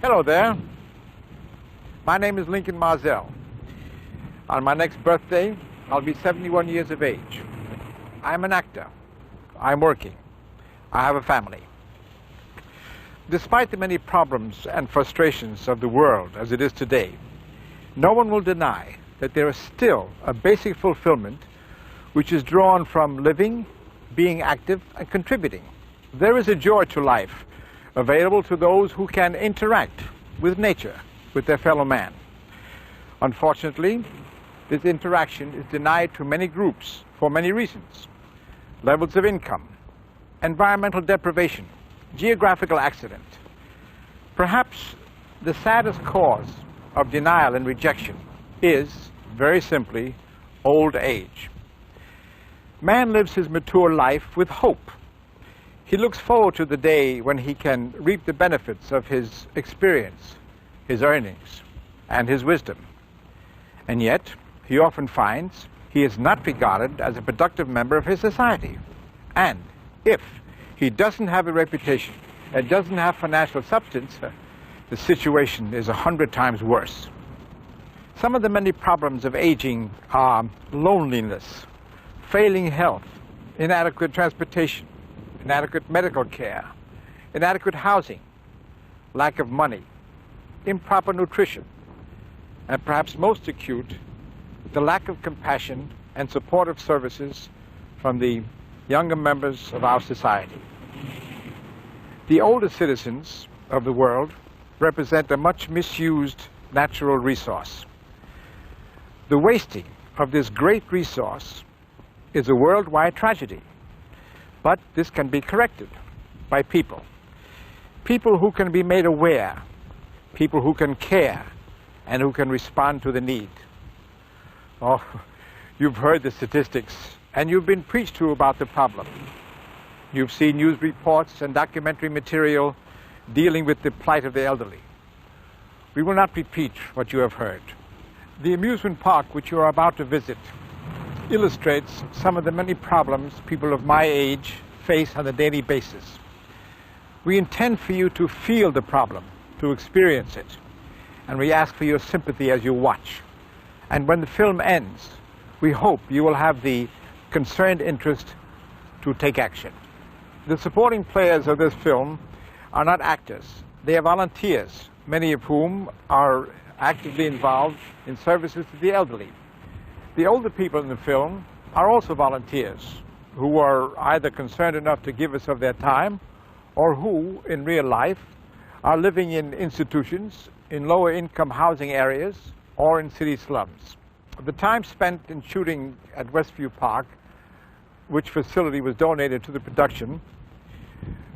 Hello there. My name is Lincoln Marzell. On my next birthday, I'll be 71 years of age. I'm an actor. I'm working. I have a family. Despite the many problems and frustrations of the world as it is today, no one will deny that there is still a basic fulfillment which is drawn from living, being active, and contributing. There is a joy to life available to those who can interact with nature, with their fellow man. Unfortunately, this interaction is denied to many groups for many reasons. Levels of income, environmental deprivation, geographical accident. Perhaps the saddest cause of denial and rejection is, very simply, old age. Man lives his mature life with hope. He looks forward to the day when he can reap the benefits of his experience, his earnings, and his wisdom. And yet, he often finds he is not regarded as a productive member of his society. And if he doesn't have a reputation and doesn't have financial substance, the situation is 100 times worse. Some of the many problems of aging are loneliness, failing health, inadequate transportation, inadequate medical care, inadequate housing, lack of money, improper nutrition, and perhaps most acute, the lack of compassion and supportive services from the younger members of our society. The older citizens of the world represent a much misused natural resource. The wasting of this great resource is a worldwide tragedy. But this can be corrected by people. People who can be made aware, people who can care, and who can respond to the need. Oh, you've heard the statistics, and you've been preached to about the problem. You've seen news reports and documentary material dealing with the plight of the elderly. We will not repeat what you have heard. The amusement park which you are about to visit illustrates some of the many problems people of my age face on a daily basis. We intend for you to feel the problem, to experience it, and we ask for your sympathy as you watch. And when the film ends, we hope you will have the concerned interest to take action. The supporting players of this film are not actors. They are volunteers, many of whom are actively involved in services to the elderly. The older people in the film are also volunteers who are either concerned enough to give us of their time or who, in real life, are living in institutions, in lower income housing areas, or in city slums. The time spent in shooting at Westview Park, which facility was donated to the production,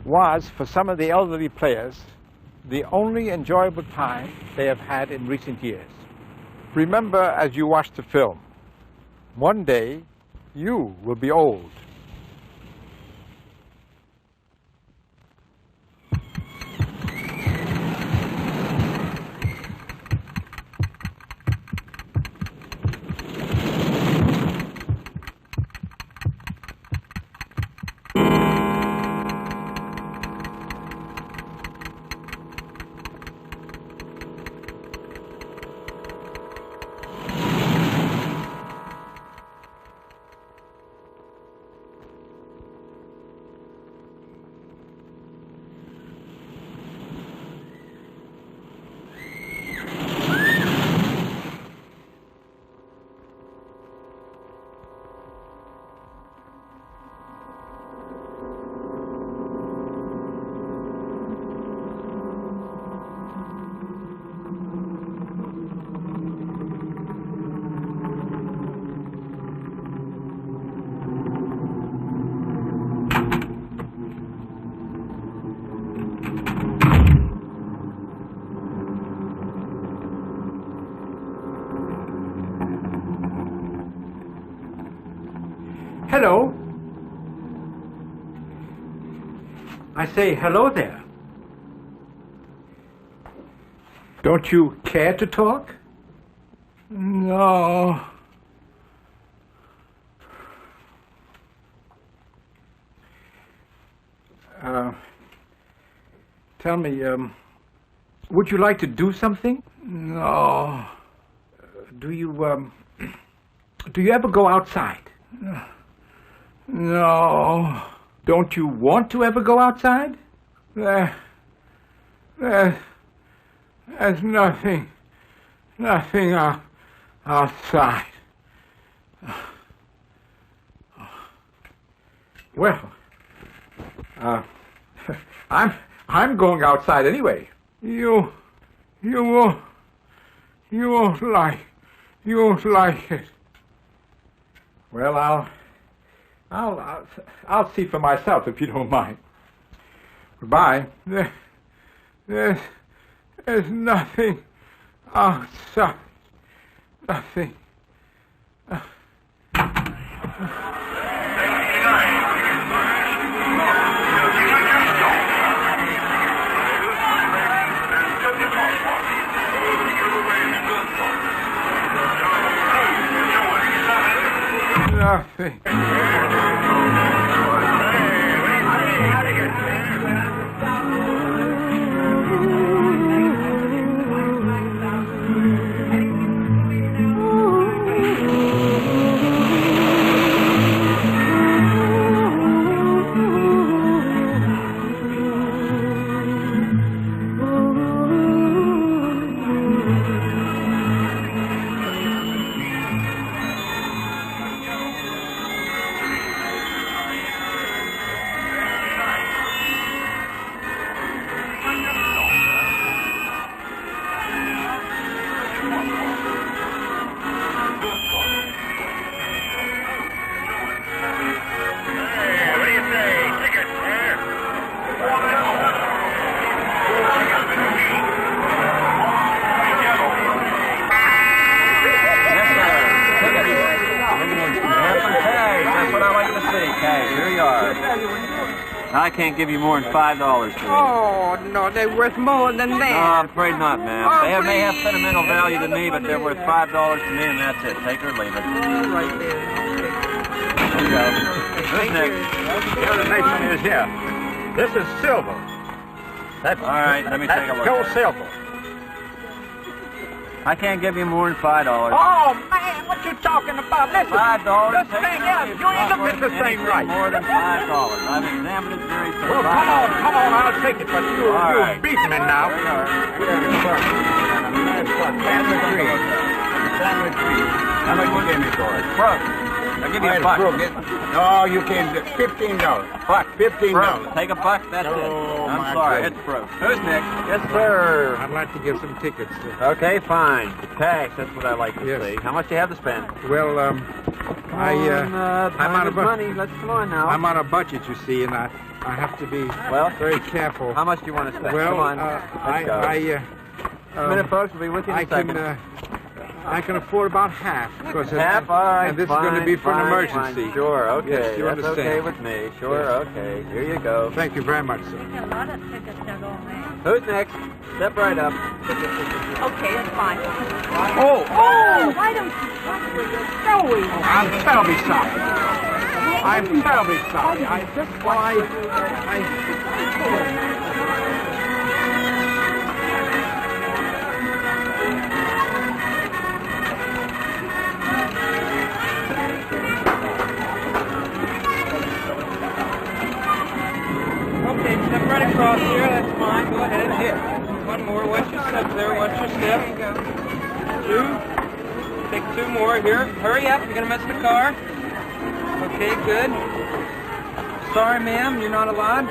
was, for some of the elderly players, the only enjoyable time they have had in recent years. Remember as you watch the film, one day, you will be old. Hello. I say hello there. Don't you care to talk? No. Tell me, Would you like to do something? No. Do you ever go outside? No. Don't you want to ever go outside? There's nothing outside. Well, I'm going outside anyway. You won't like it. Well, I'll see for myself if you don't mind. Goodbye. There's nothing outside. Nothing. Nothing. I can't give you more than $5 for these. Oh, no, they're worth more than that. No, I'm afraid not, ma'am. Oh, They may have please. sentimental value to me, but they're worth $5 to me, and that's it. Take or leave it. All right, there. Here you go. Who's Thank next? you. The other nation is here. This is silver. That's All right, let me take a look. pure silver. I can't give you more than $5. Oh, man, what you talking about? Listen. $5. This take thing or is, leave it. you ain't Not looking at worth this thing anything right. More than $5. I've examined it very thoroughly. Well, come on, I'll take it, but All you're right. beating me now. There you are. Family tree. Family tree. How much you give me for it? Brooke, I'll give you a buck. No, you can't. $15. Buck. $15. Brooke, take a buck, that's it. Oh, I'm my sorry, goodness. it's Brooke. Who's next? Yes, sir. I'd like to get some tickets. Okay, fine. Cash, that's what I like to Yes. see. How much do you have to spend? Well, I'm on a money. Let's come on now. I'm on a budget, you see, and I have to be Well, very careful. How much do you want to spend? Well, come on. Let's go. A minute, folks. We'll be with you in a second. I can afford about half. Because Half? All right, and this fine, is going to be for an fine, emergency. fine. Sure, okay. Yes, you That's understand. okay with me. Sure, Yes. okay. Here you go. Thank you very much, sir. A lot of tickets are going there. Who's next? Step right up. Okay, that's fine. Oh, Why don't you talk where you're going? I'm terribly sorry. I'm terribly sorry. Okay, step right across here. That's fine. Go ahead. Here. One more. Watch your step there. Watch your step. Two. Take two more here. Hurry up. You're going to mess the car. Okay, good. Sorry, ma'am. You're not allowed.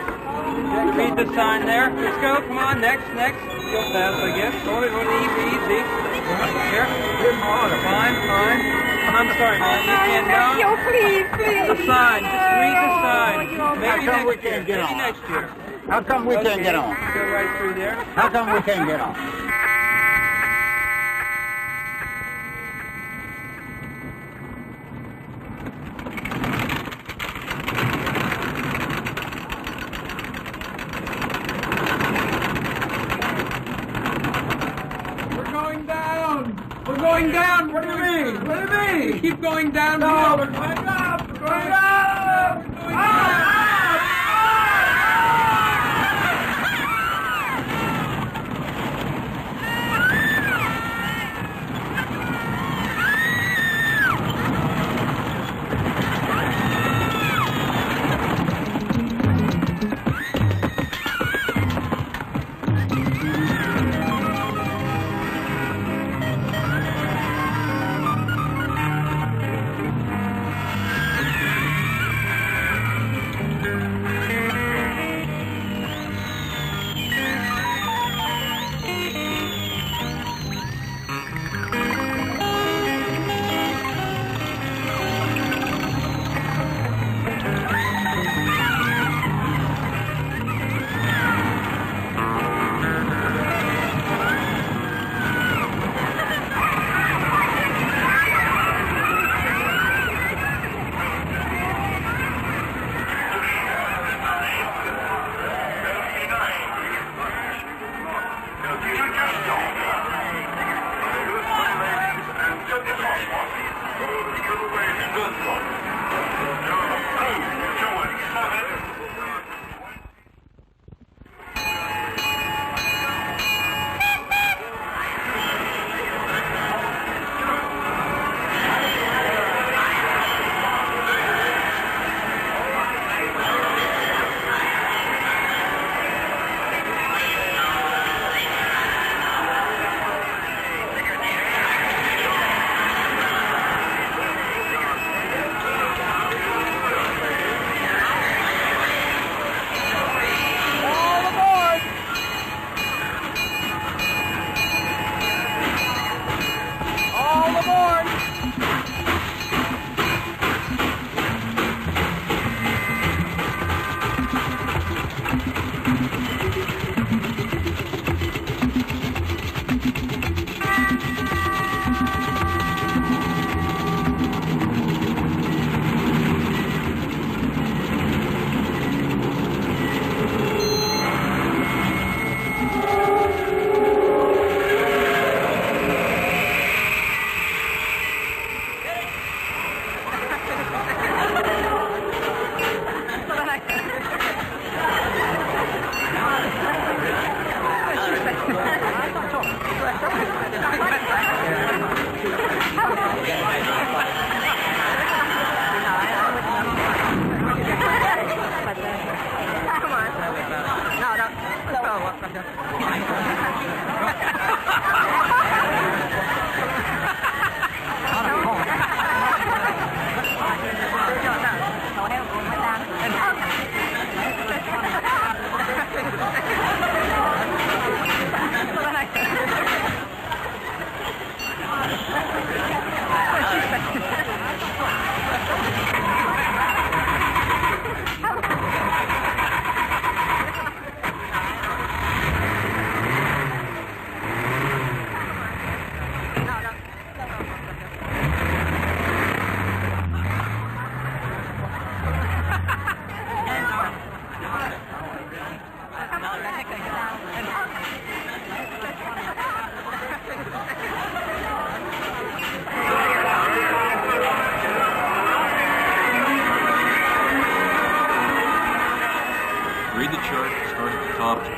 Read the sign there. Let's go. Come on. Next. Go fast, I guess. Hold it. Easy. Here. Fine. I'm sorry, ma'am. You can't Thank go. you, please. The sign. Just read the sign. Maybe come we next year. can't get Maybe on? next year. How come we can't get on? Go right through there. How come we can't get on? We're going down. What do you mean? What do you mean? Keep going down. No, we're going up. We're going up. We're going up.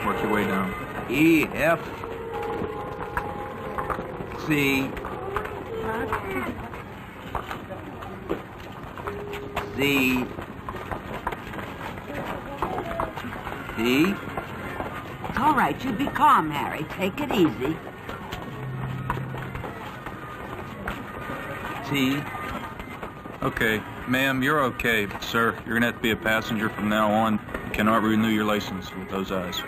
Work your way down. E, F, C, Z, D. It's all right. You be calm, Harry. Take it easy. T. Okay, ma'am, you're okay, but sir, you're gonna have to be a passenger from now on. You cannot renew your license with those eyes.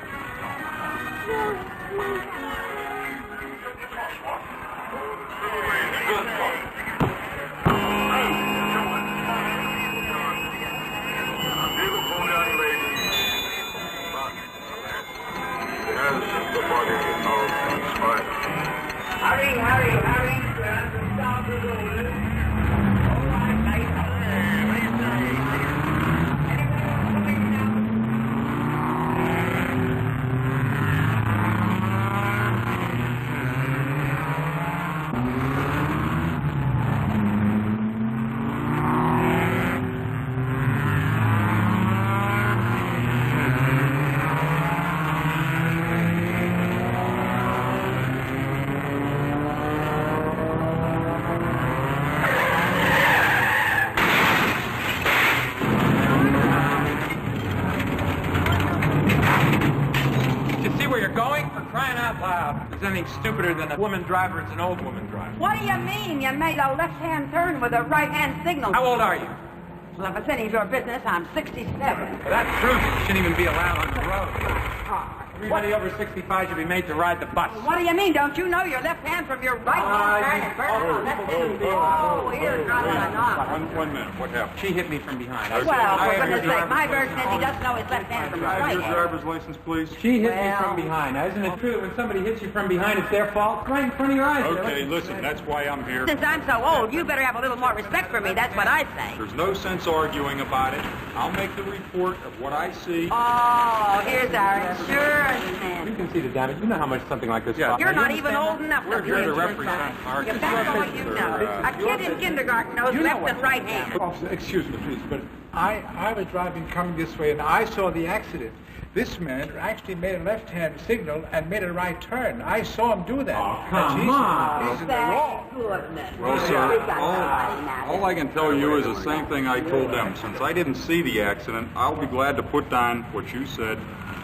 Anything stupider than a woman driver is an old woman driver. What do you mean? You made a left-hand turn with a right-hand signal. How old are you? Well, if it's any of your business, I'm 67. Well, that proves you shouldn't even be allowed on the road. Everybody over 65 should be made to ride the bus. What do you mean? Don't you know your left hand from your right hand? Oh, here's One minute. What happened? She hit me from behind. Well, for goodness sake, my version is he doesn't know his left hand from his right Your hand. driver's license, please. She hit me from behind. Now, isn't it true that when somebody hits you from behind, it's their fault? Right in front of your eyes. Okay, listen, that's why I'm here. Since I'm so old, you better have a little more respect for me. That's what I say. There's no sense arguing about it. I'll make the report of what I see. Oh, here's our insurance You man. can see the damage. You know how much something like this costs. You're not even old enough We're to here to be represent our You better know what you know. A kid in kindergarten nose, You know left what? and right hand. Officer, excuse me, please, but I was driving coming this way, and I saw the accident. This man actually made a left-hand signal and made a right turn. I saw him do that. Oh, come on. He's in the wrong. Goodness. Well, sir, all I can tell you is the same thing I told them. Since I didn't see the accident, I'll be glad to put down what you said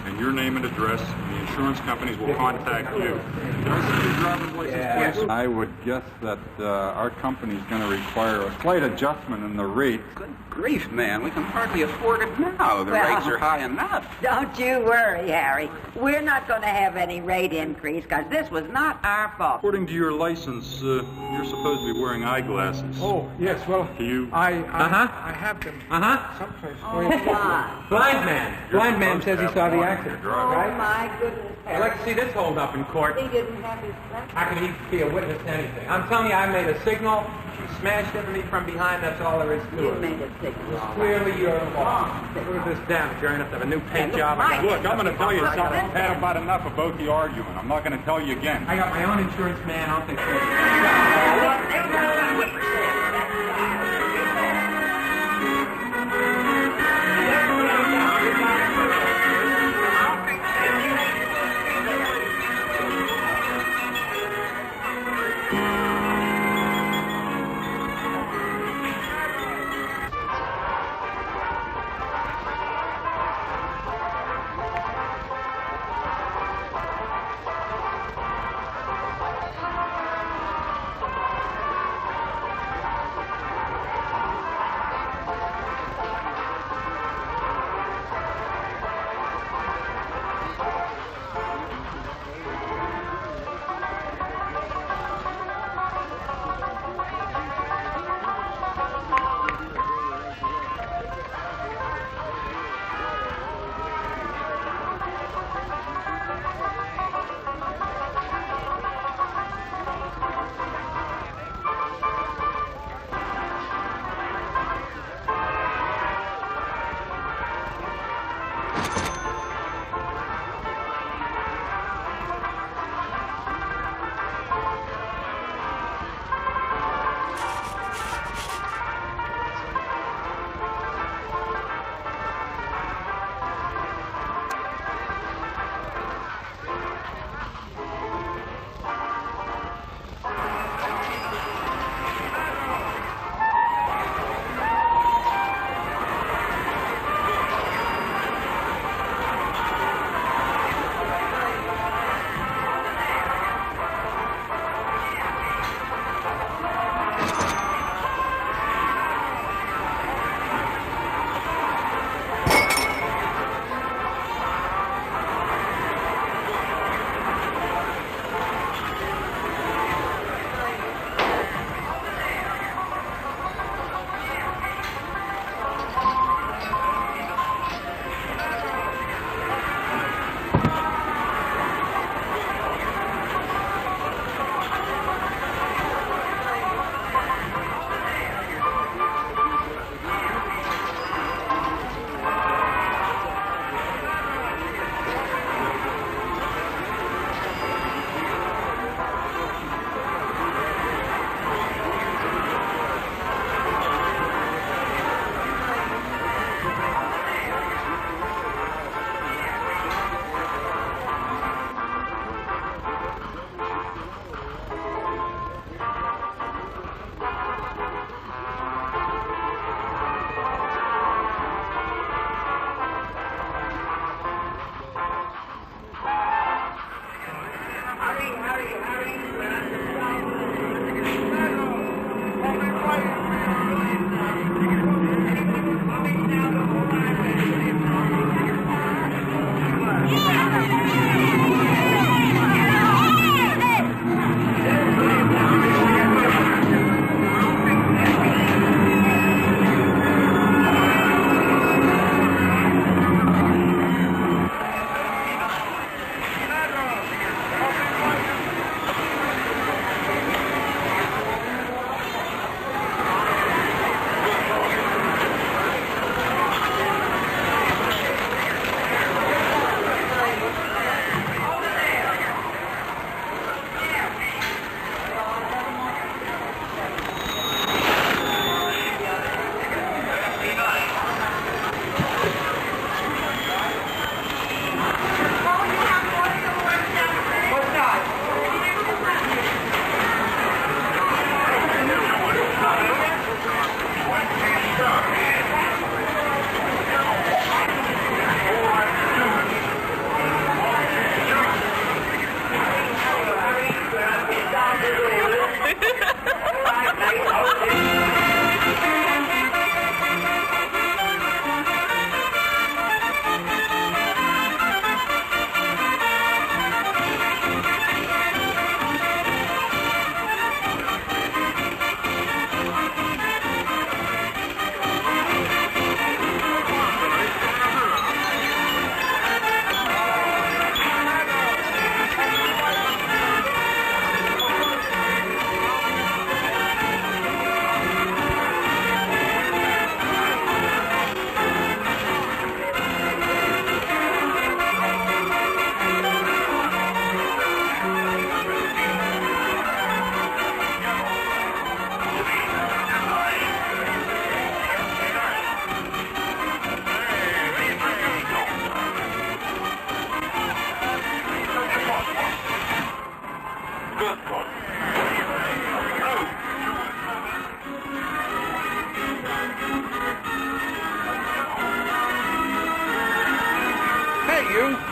and your name and address. The insurance companies will contact you. Can I see your driver's license, please? I would guess that our company's going to require a slight adjustment in the rate. Good grief, man. We can hardly afford it now. The Well- rates are high enough. Don't you worry, Harry. We're not going to have any rate increase because this was not our fault. According to your license, you're supposed to be wearing eyeglasses. Oh, yes, well, Do you? I Uh-huh. have them Uh-huh. someplace. Oh, my. Blind man. Blind man says he saw the accident. Oh, Right? my goodness, I'd like to Harry. see this hold up in court. He didn't have his glasses. How can he be a witness to anything? I'm telling you, I made a signal. She smashed into me from behind. That's all there is to You it. made a signal. Clearly, you're wrong. Look at this damage. You're enough to have a new paint job. I got- Look, I'm going to tell you Look, something. listen. I've had about enough of both the argument. I'm not going to tell you again. I got my own insurance man. I don't think so.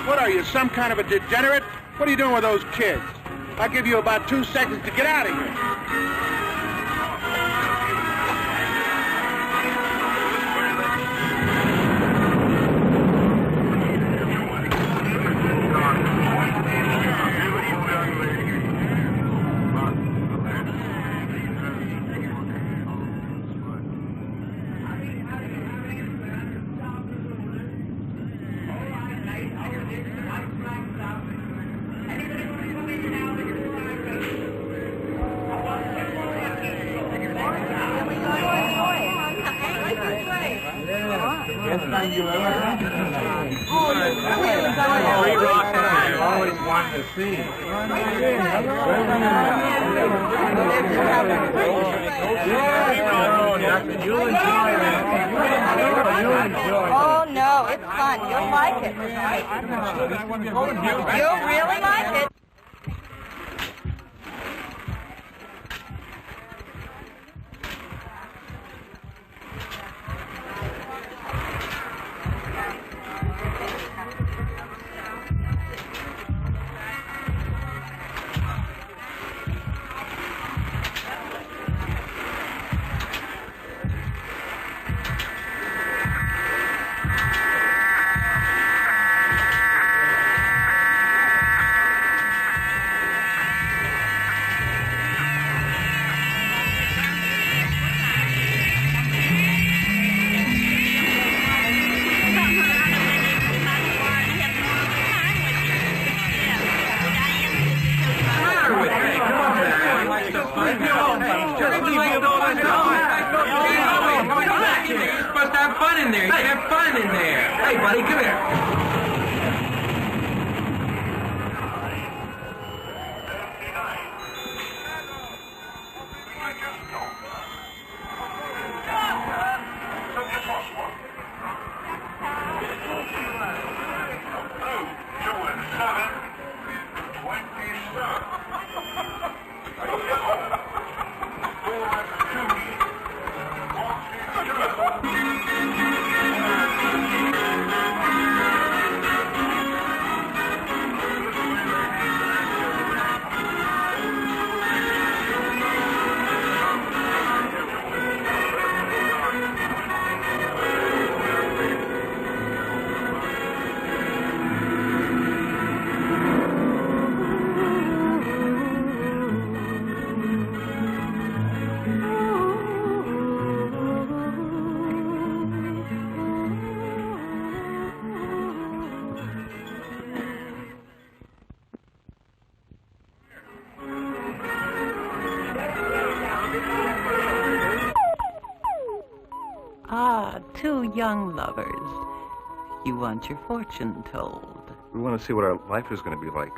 What are you, some kind of a degenerate? What are you doing with those kids? I'll give you about 2 seconds to get out of here. Oh, no, it's fun. You'll like it. You'll really like it. Ah, two young lovers. You want your fortune told. We want to see what our life is going to be like.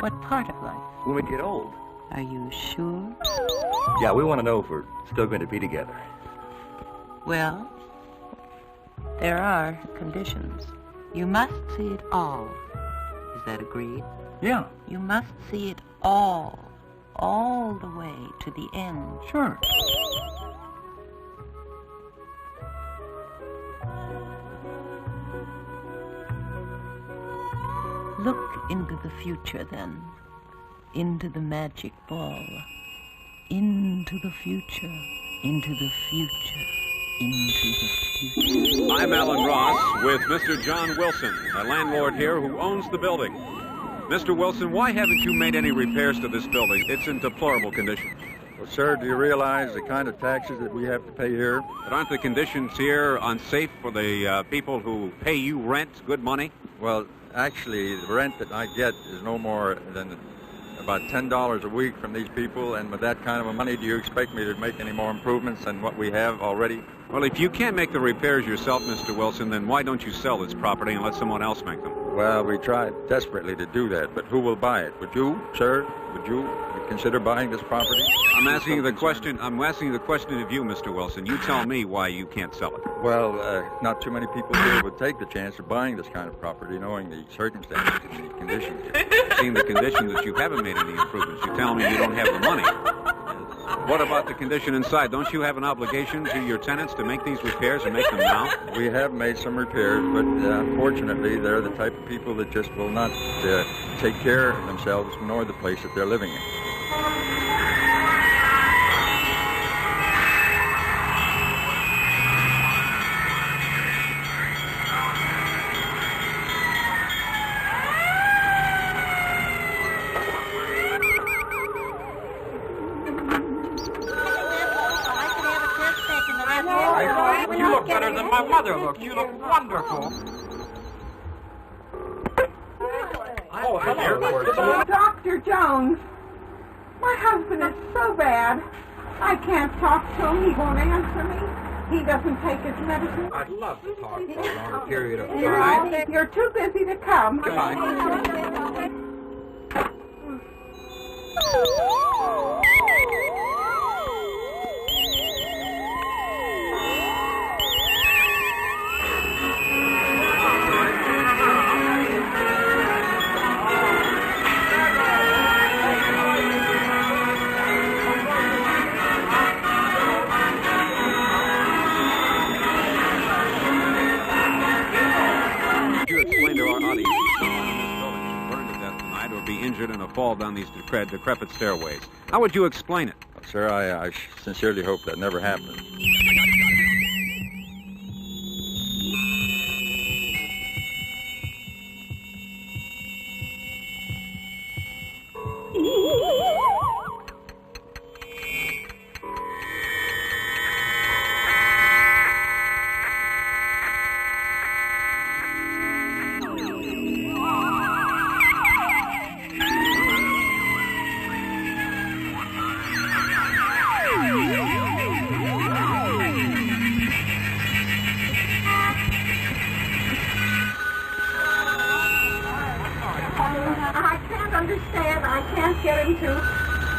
What part of life? When we get old. Are you sure? Yeah, we want to know if we're still going to be together. Well, there are conditions. You must see it all. Is that agreed? Yeah. You must see it all. all the way to the end. Sure. Look into the future, then. Into the magic ball. Into the future. Into the future. Into the future. I'm Alan Ross with Mr. John Wilson, a landlord here who owns the building. Mr. Wilson, why haven't you made any repairs to this building? It's in deplorable condition. Well, sir, do you realize the kind of taxes that we have to pay here? But aren't the conditions here unsafe for the people who pay you rent, good money? Well, actually, the rent that I get is no more than about $10 a week from these people, and with that kind of money, do you expect me to make any more improvements than what we have already? Well, if you can't make the repairs yourself, Mr. Wilson, then why don't you sell this property and let someone else make them? Well, we tried desperately to do that, but who will buy it? Would you, sir? Would you consider buying this property? I'm asking you the question of you, Mr. Wilson. You tell me why you can't sell it. Well, not too many people here would take the chance of buying this kind of property, knowing the circumstances and the conditions here. Seeing the conditions that you haven't made any improvements. You tell me you don't have the money. What about the condition inside? Don't you have an obligation to your tenants to make these repairs and make them now? We have made some repairs, but unfortunately, they're the type of people that just will not take care of themselves nor the place that they're living in. You look better than my mother looked. You look wonderful. Oh, hello. Dr. Jones, my husband is so bad. I can't talk to him. He won't answer me. He doesn't take his medicine. I'd love to talk for a longer period of time. You're too busy to come. Goodbye. In a fall down these decrepit stairways. How would you explain it? Sir, I sincerely hope that never happens.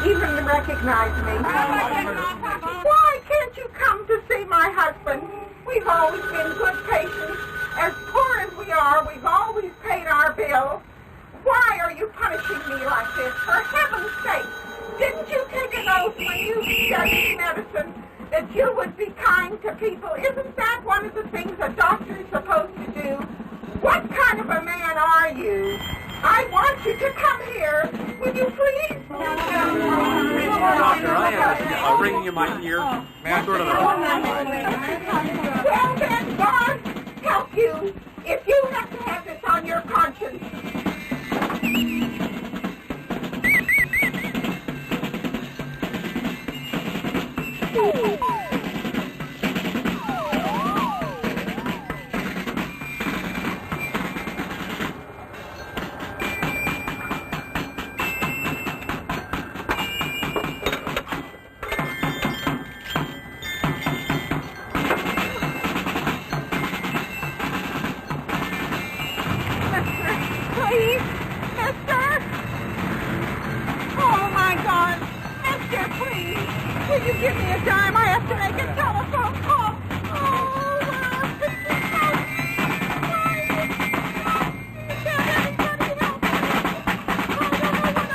Even recognize me. Why can't you come to see my husband? We've always been good patients. As poor as we are, we've always paid our bills. Why are you punishing me like this? For heaven's sake, didn't you take an oath when you studied medicine that you would be kind to people? Isn't that one of the things a doctor is supposed to do? What kind of a man are you? I want you to come here. Will you please? Doctor, I have a ringing in my ear. May I go to the Well then, God help you if you have to have this on your conscience. Please, mister? Oh, my God. Mister, please. Will you give me a dime? I have to make a telephone call. Oh, well, please help. Can't anybody help me? I don't know what I'm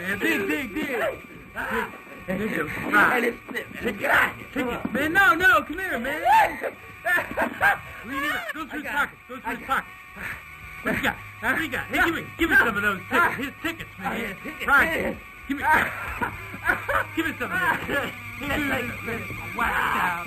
man. Dig. Tickets, man. No, come here, man. Go through his pocket. What you got? What you got? Hey, give me some of those tickets. His tickets, man. Right. Give me some of those. Whacked out.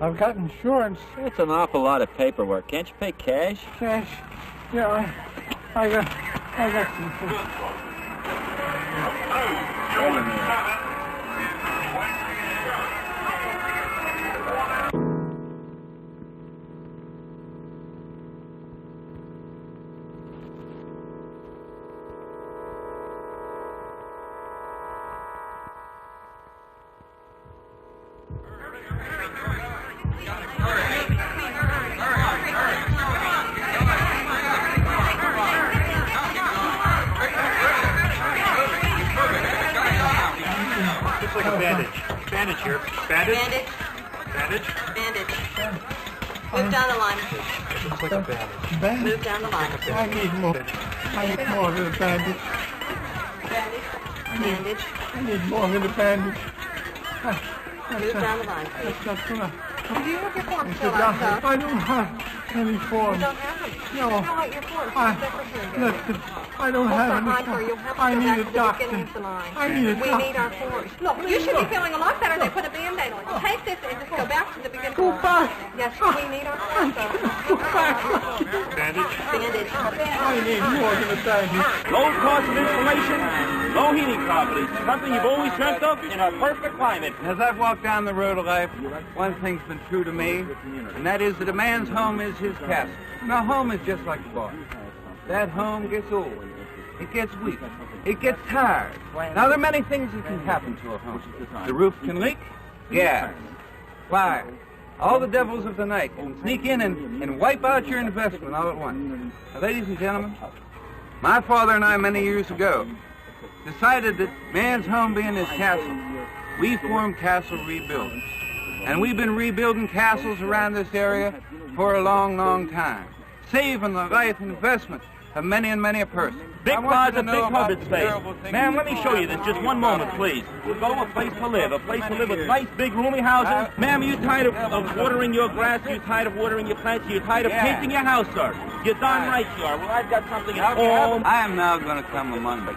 I've got insurance. It's an awful lot of paperwork. Can't you pay cash? Cash? Yeah, I got some. Bandage here. Bandage. Move down the line. Looks like a bandage. Move down the line. I need more than a bandage. Bandage. I need more than a bandage. Move down the line. That's not gonna. Do you have your forms Mr. filled out, Doctor, sir? I don't have any forms. You don't have them? No. Fill out your forms. Listen, I don't have any forms. I need a doctor. I need a We doctor. need our forms. Look, you should be feeling a lot better. They put a Band-Aid on. Take this and just go back to the beginning. Go back. Yes, we need our forms, sir. Go back. Bandage. Bandage. I need more than a bandage. Low cost of installation, low heating properties. Something you've always dreamt of in a perfect climate. As I've walked down the road of life, one thing's been true to me, and that is that a man's home is his castle. Now, home is just like a bar. That home gets old. It gets weak. It gets tired. Now, there are many things that can happen to a home. The roof can leak, gas, fire. All the devils of the night can sneak in and wipe out your investment all at once. Now, ladies and gentlemen, my father and I, many years ago, decided that man's home being his castle, we formed Castle Rebuilders. And we've been rebuilding castles around this area for a long, long time, saving the life and investment of many and many a person. Big closet, big cupboard space. Ma'am, let me show you this. Just one moment, please. We'll go a place to live with nice, big, roomy houses. Ma'am, are you tired of watering your grass? Are you tired of watering your plants? Are you tired of painting your house, sir? You're darn right you are. Well, I've got something at home. I am now going to come among you.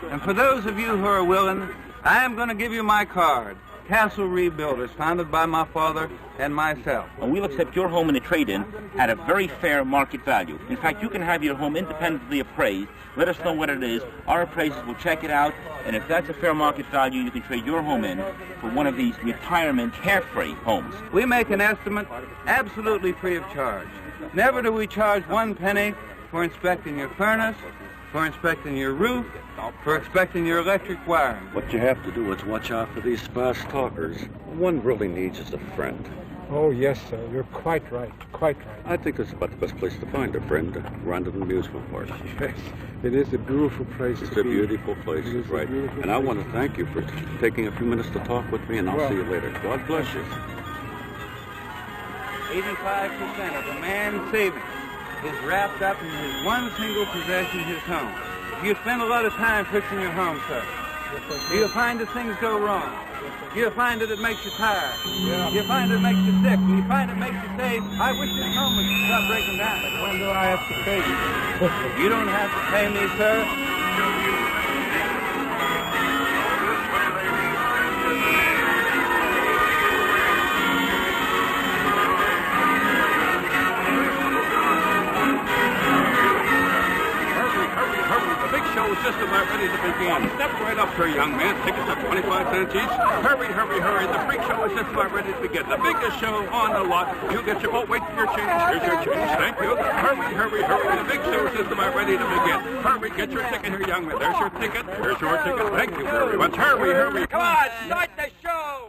And for those of you who are willing, I am going to give you my card. Castle Rebuilders, founded by my father and myself. And we'll accept your home in a trade-in at a very fair market value. In fact, you can have your home independently appraised. Let us know what it is. Our appraisers will check it out, and if that's a fair market value, you can trade your home in for one of these retirement carefree homes. We make an estimate absolutely free of charge. Never do we charge 1 penny for inspecting your furnace, for inspecting your roof, for inspecting your electric wiring. What you have to do is watch out for these fast talkers. One really needs is a friend. Oh, yes, sir. You're quite right. Quite right. I think it's about the best place to find a friend, Rondon Amusement Park. Yes, it is a beautiful place It's to a be. beautiful place, It is a right. beautiful And I place. want to thank you for taking a few minutes to talk with me, and I'll Well, see you later. God bless you. 85% of a man's savings is wrapped up in his one single possession, his home. If you spend a lot of time fixing your home, sir, you'll find that things go wrong. You'll find that it makes you tired. You'll find that it makes you sick. And you find it makes you say, I wish this home would stop breaking down. When do I have to pay you? You don't have to pay me, sir. The big show is just about ready to begin. Step right up here, young man. Tickets are 25 cents each. Hurry, hurry, hurry. The freak show is just about ready to begin. The biggest show on the lot. You get your... Oh, wait for your change. Here's your change. Thank you. Hurry, hurry, hurry. The big show is just about ready to begin. Hurry, get your ticket here, young man. There's your ticket. Here's your ticket. Thank you very much. Hurry, hurry. Come on, start the show!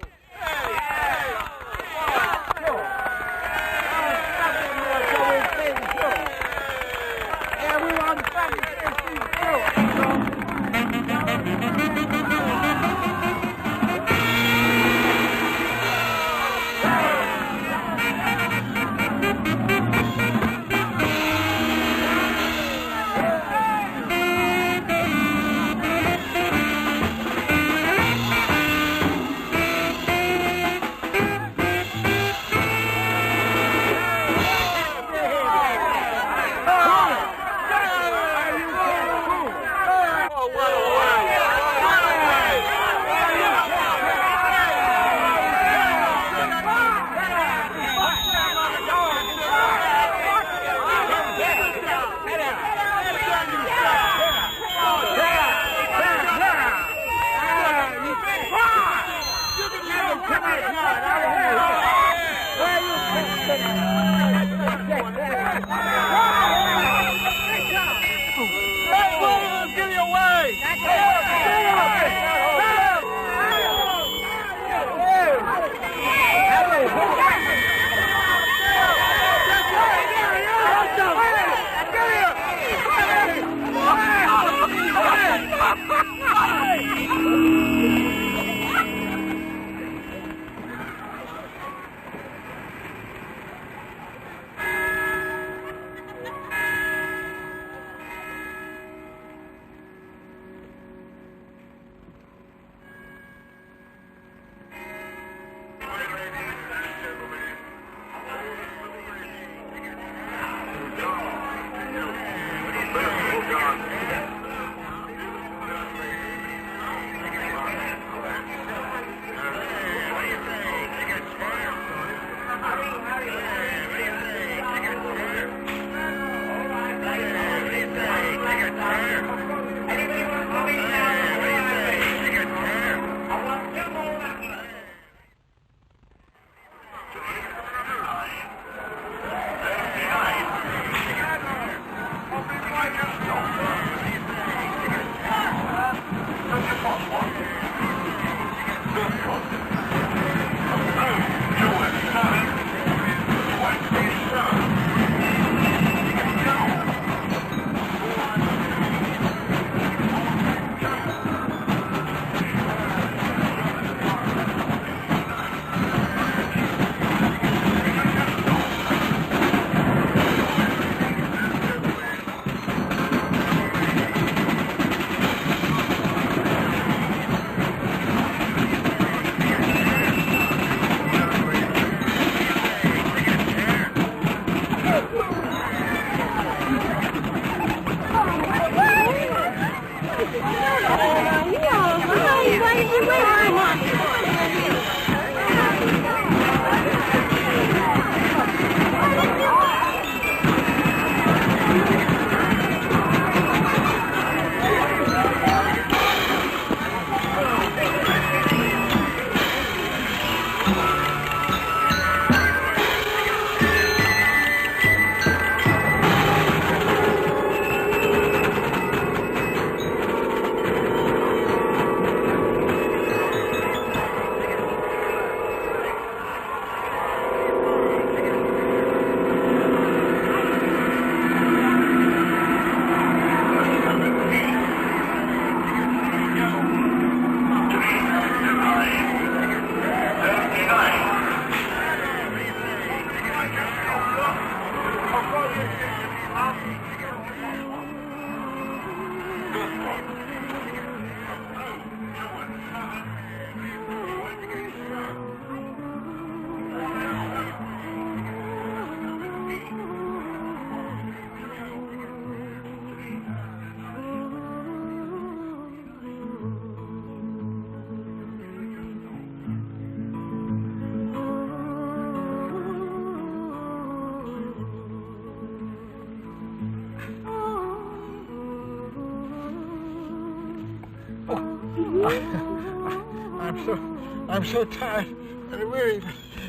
I'm so tired and weary.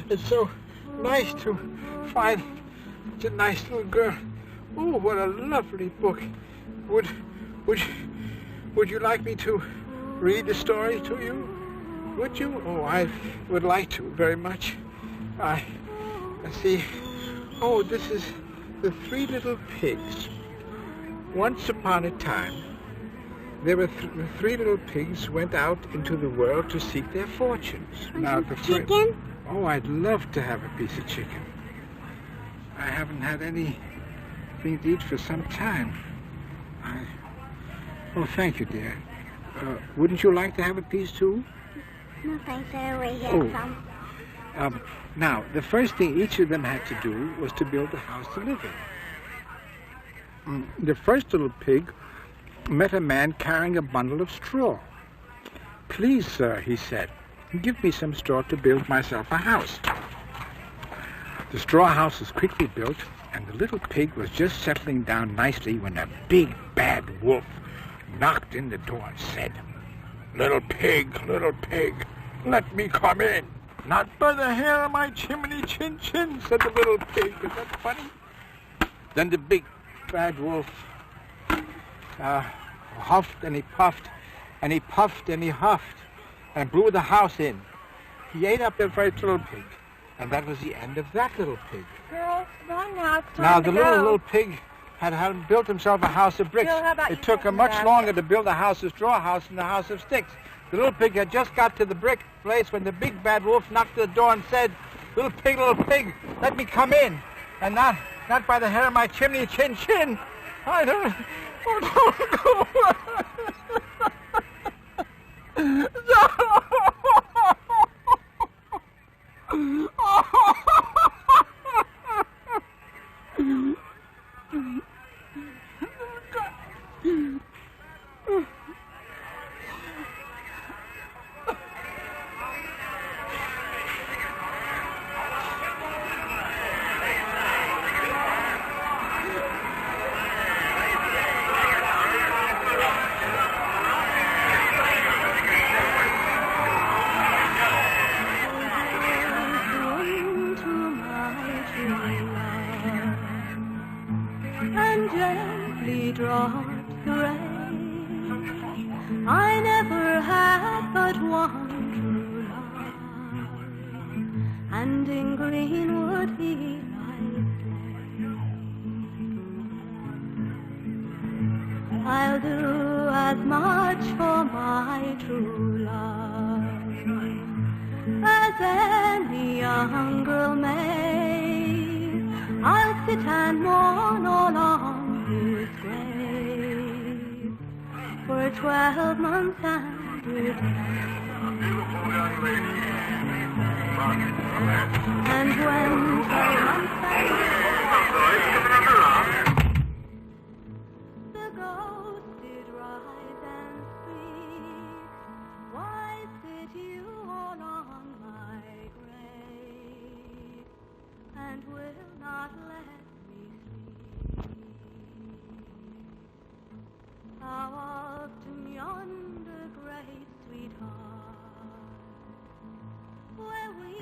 It's so nice to find such a nice little girl. Oh, what a lovely book. Would you like me to read the story to you? Would you? Oh, I would like to very much. Let's see. Oh, this is The Three Little Pigs. Once upon a time, there were the three little pigs went out into the world to seek their fortunes. Now, the chicken? Oh, I'd love to have a piece of chicken. I haven't had anything to eat for some time. Oh, thank you, dear. Wouldn't you like to have a piece too? No, thanks. I already had some. Now, the first thing each of them had to do was to build a house to live in. The first little pig met a man carrying a bundle of straw. "Please, sir," he said, "give me some straw to build myself a house." The straw house was quickly built, and the little pig was just settling down nicely when a big bad wolf knocked in the door and said, little pig, let me come in." "Not by the hair of my chimney chin chin," said the little pig. Is that funny? Then the big bad wolf huffed and he puffed, and he puffed and he huffed, and blew the house in. He ate up the first little pig, and that was the end of that little pig. Girl, run now. It's time Now to the go. little pig had built himself a house of bricks. Bill, how about It you took him come much back? longer to build a house of straw house than a house of sticks. The little pig had just got to the brick place when the big bad wolf knocked at the door and said, little pig, let me come in. And not by the hair of my chimney chin chin. I don't and gently dropped the rain. I never had but one true love, and in Greenwood he lies laid. I'll do as much for my true love as any young girl may. I'll sit and mourn all on his grave for 12 months and a day. And when 12 months the ghost did rise and speak, why sit you all on my grave, and will not let me sleep? How often yonder great sweetheart, where we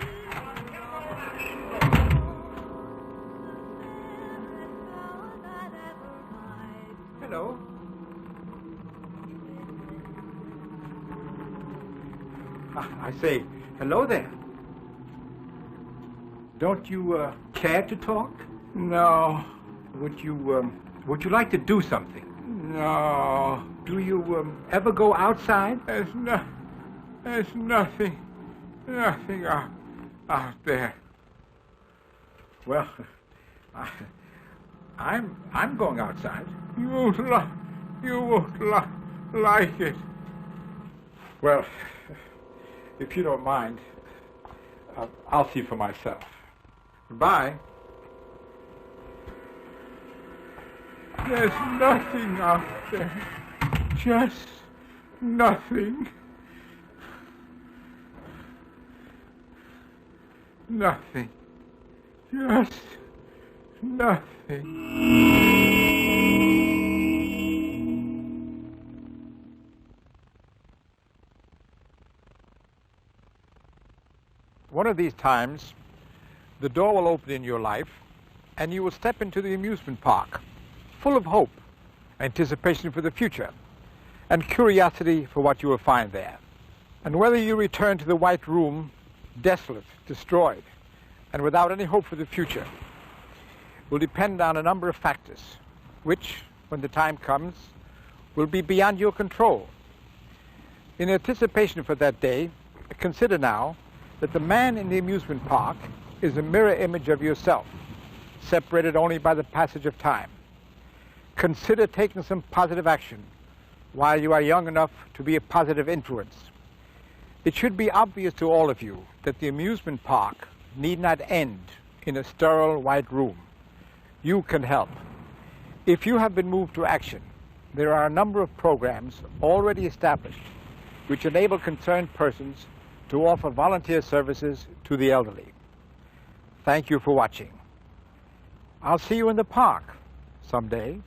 Hello. I say, hello there. Don't you care to talk? No. Would you like to do something? No. Do you ever go outside? There's nothing out there. Well, I'm going outside. You won't like it. Well, if you don't mind, I'll see for myself. Goodbye. There's nothing out there. Just nothing. Nothing. Just nothing. One of these times, the door will open in your life and you will step into the amusement park, full of hope, anticipation for the future, and curiosity for what you will find there. And whether you return to the White Room desolate, destroyed, and without any hope for the future, will depend on a number of factors, which, when the time comes, will be beyond your control. In anticipation for that day, consider now that the man in the amusement park is a mirror image of yourself, separated only by the passage of time. Consider taking some positive action while you are young enough to be a positive influence. It should be obvious to all of you that the amusement park need not end in a sterile white room. You can help. If you have been moved to action, there are a number of programs already established which enable concerned persons to offer volunteer services to the elderly. Thank you for watching. I'll see you in the park someday.